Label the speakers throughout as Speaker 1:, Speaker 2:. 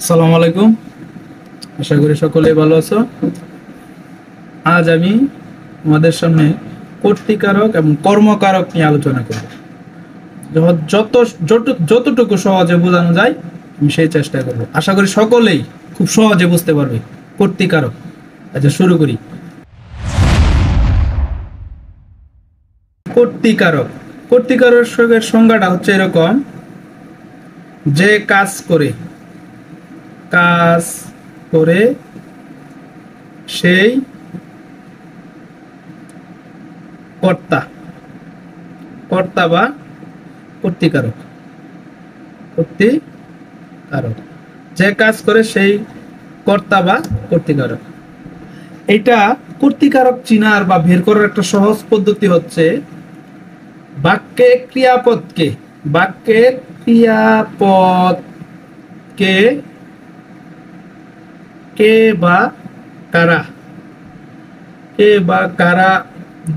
Speaker 1: আসসালামু আলাইকুম। আশা করি সকলেই ভালো আছো। আজ আমি তোমাদের সামনে কর্তৃকারক এবং কর্মকারক নিয়ে আলোচনা করব। যত যতটুকু সহজে বোঝানো যায় আমি সেই চেষ্টা করব। আশা করি সকলেই খুব সহজে বুঝতে পারবে কর্তৃকারক। আচ্ছা, শুরু করি। কর্তৃকারক কর্তৃকারকের সংজ্ঞাটা হচ্ছে এরকম: যে কাজ করে সেই কর্তা কর্তা বা কর্তৃকারক। কর্তৃকারক যে কাজ করে সেই কর্তা বা কর্তৃকারক। এটা কর্তৃকারক চিনার বা বের করার একটা সহজ পদ্ধতি হচ্ছে বাক্যের ক্রিয়াপদকে কে বা কারা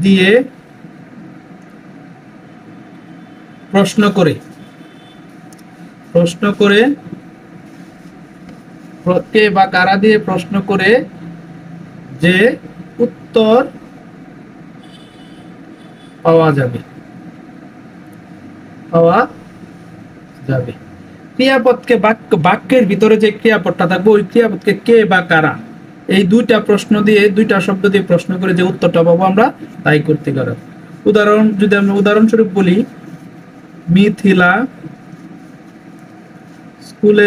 Speaker 1: দিয়ে প্রশ্ন করে কে বা কারা দিয়ে প্রশ্ন করে যে উত্তর পাওয়া যাবে ক্রিয়াপদকে বাক্যের ভিতরে যে ক্রিয়াপদটা থাকবে ওই ক্রিয়াপদকে কে বা কারা, এই দুইটা শব্দ দিয়ে প্রশ্ন করে যে উত্তরটা পাবো আমরা, তাই কর্তৃকারক। যদি আমরা উদাহরণস্বরূপ বলি, মিথিলা স্কুলে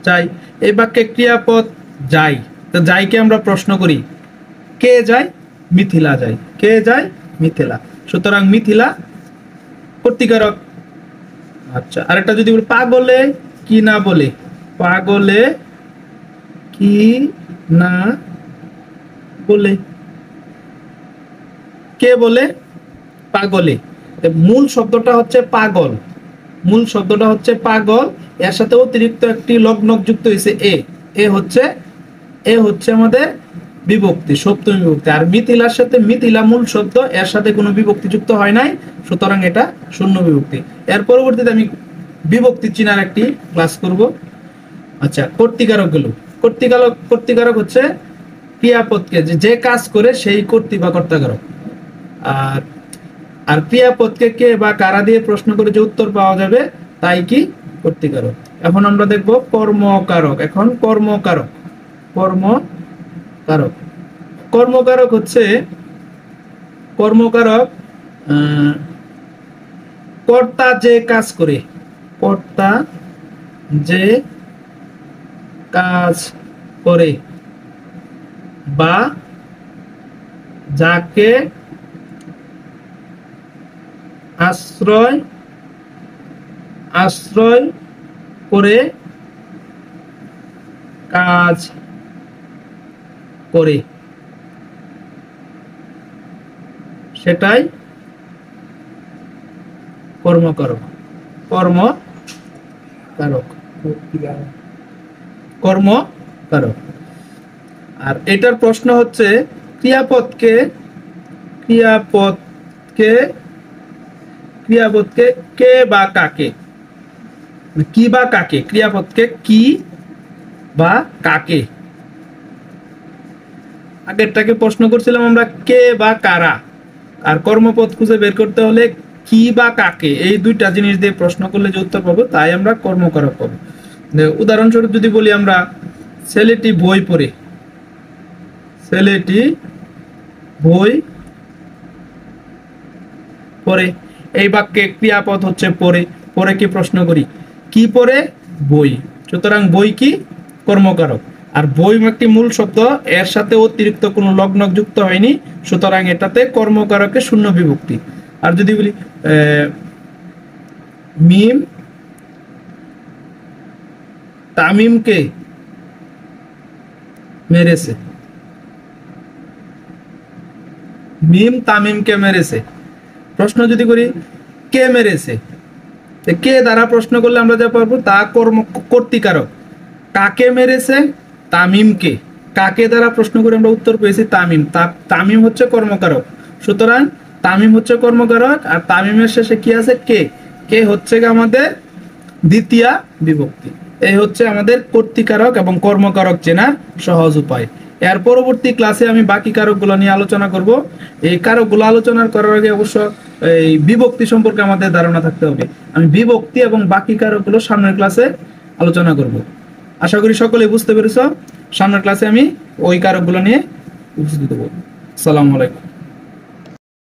Speaker 1: যাই, এই বাক্যে ক্রিয়াপদ যাই। তো যাইকে আমরা প্রশ্ন করি, কে যায়? মিথিলা যায়। কে যায়? মিথিলা। সুতরাং মিথিলা কর্তৃকারক। আচ্ছা, আরেকটা যদি বলি, পাগলে কি না বলে কে বলে? পাগলে। মূল শব্দটা হচ্ছে পাগল। এর সাথে অতিরিক্ত একটি লগ্নক যুক্ত হয়েছে এ হচ্ছে আমাদের বিভক্তি, সপ্তমী বিভক্তি। আর মিথিলার সাথে মিথিলা মূল শব্দ, এর সাথে কোনো বিভক্তি যুক্ত হয় নাই, সুতরাং এটা শূন্য বিভক্তি। এর পরবর্তীতে আমি বিভক্তি চিনার একটি ক্লাস করব। আচ্ছা, কর্তৃকারক হচ্ছে ক্রিয়াপদকে যে কাজ করে সেই কর্তৃ বা কর্তাকারক। আর ক্রিয়াপদকে কে বা কারা দিয়ে প্রশ্ন করে যে উত্তর পাওয়া যাবে, তাই কি কর্তৃকারক। এখন আমরা দেখব কর্মকারক। কর্মকারক হচ্ছে কর্তা যে কাজ করে বা যাকে আশ্রয় করে কাজ করে, সেটাই কর্মকারক। আর এটার প্রশ্ন হচ্ছে ক্রিয়াপদকে কে বা কাকে, কি বা কাকে, ক্রিয়াপদকে কি বা কাকে। আগেরটাকে প্রশ্ন করছিলাম আমরা কে বা কারা, আর কর্মপদ খুঁজে বের করতে হলে কি বা কাকে, এই দুইটা জিনিস দিয়ে প্রশ্ন করলে যে উত্তর পাবো, তাই আমরা কর্মকারক পাবো। উদাহরণস্বরূপ যদি বলি আমরা, ছেলেটি বই পড়ে, এই বাক্যে ক্রিয়াপদ হচ্ছে পড়ে কি প্রশ্ন করি, কি পড়ে? বই। সুতরাং বই কি কর্মকারক। আর বই একটি মূল শব্দ, এর সাথে অতিরিক্ত কোনো লগ্নক যুক্ত হয়নি, সুতরাং এটাতে কর্মকারকে শূন্য বিভক্তি। আর যদি বলি মিম তামিমকে মেরেছে, প্রশ্ন যদি করি কে মেরেছে, কে দ্বারা প্রশ্ন করলে আমরা যা পারবো তা কর্তৃকারক। কাকে মেরেছে? তামিমকে। কাকে দ্বারা প্রশ্ন করে আমরা উত্তর পেয়েছি তামিম হচ্ছে কর্মকারক। সুতরাং তামিম হচ্ছে কর্মকারক, আর তামিমের শেষে কি আছে? কে হচ্ছে আমাদের দ্বিতীয়া বিভক্তি। এই হচ্ছে আমাদের কর্তৃকারক এবং কর্মকারক চেনার সহজ উপায়। এর পরবর্তী ক্লাসে আমি বাকি কারকগুলো নিয়ে আলোচনা করব। এই কারকগুলো আলোচনা করার আগে অবশ্য এই বিভক্তি সম্পর্কে আমাদের ধারণা থাকতে হবে। আমি বিভক্তি এবং বাকি কারকগুলো সামনের ক্লাসে আলোচনা করব। আশা করি সকলেই বুঝতে পেরেছ। সামনের ক্লাসে আমি ওই কারকগুলো নিয়ে উপস্থিত হব। আসসালামু আলাইকুম।